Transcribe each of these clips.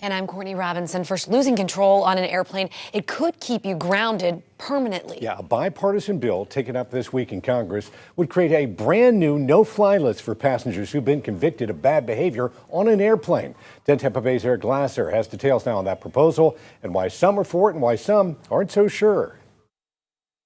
And I'm Courtney Robinson. First, losing control on an airplane, it could keep you grounded permanently. Yeah, a bipartisan bill taken up this week in Congress would create a brand new no-fly list for passengers who've been convicted of bad behavior on an airplane. 10 Tampa Bay's Eric Glasser has details now on that proposal and why some are for it and why some aren't so sure.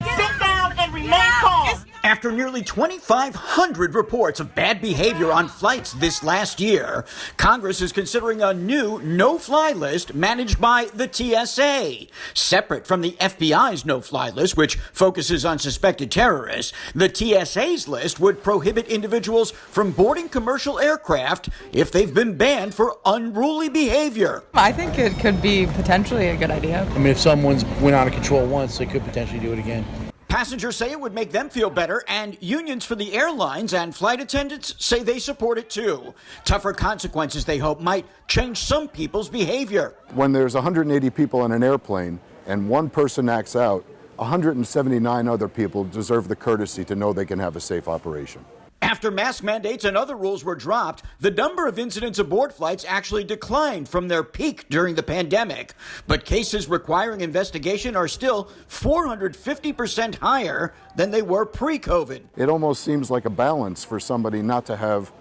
Sit down and remain calm. After nearly 2,500 reports of bad behavior on flights this last year, Congress is considering a new no-fly list managed by the TSA. Separate from the FBI's no-fly list, which focuses on suspected terrorists, the TSA's list would prohibit individuals from boarding commercial aircraft if they've been banned for unruly behavior. I think it could be potentially a good idea. I mean, if someone's went out of control once, they could potentially do it again. Passengers say it would make them feel better, and unions for the airlines and flight attendants say they support it too. Tougher consequences, they hope, might change some people's behavior. When there's 180 people on an airplane and one person acts out, 179 other people deserve the courtesy to know they can have a safe operation. After mask mandates and other rules were dropped, the number of incidents aboard flights actually declined from their peak during the pandemic. But cases requiring investigation are still 450% higher than they were pre-COVID. It almost seems like a balance for somebody not to have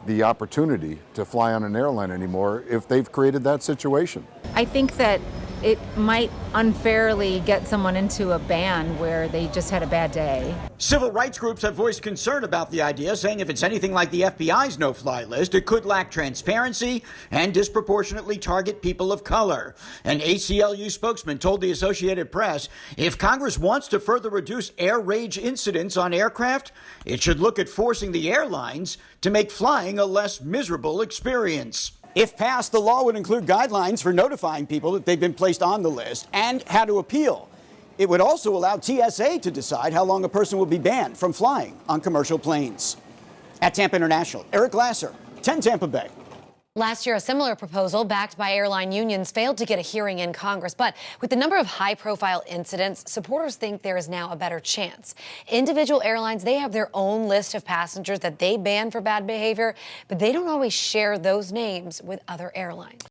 the opportunity to fly on an airline anymore if they've created that situation. I think that it might unfairly get someone into a ban where they just had a bad day. Civil rights groups have voiced concern about the idea, saying if it's anything like the FBI's no-fly list, it could lack transparency and disproportionately target people of color. An ACLU spokesman told the Associated Press, if Congress wants to further reduce air rage incidents on aircraft, it should look at forcing the airlines to make flying a less miserable experience. If passed, the law would include guidelines for notifying people that they've been placed on the list and how to appeal. It would also allow TSA to decide how long a person will be banned from flying on commercial planes. At Tampa International, Eric Glasser, 10 Tampa Bay. Last year, a similar proposal backed by airline unions failed to get a hearing in Congress. But with the number of high-profile incidents, supporters think there is now a better chance. Individual airlines, they have their own list of passengers that they ban for bad behavior, but they don't always share those names with other airlines.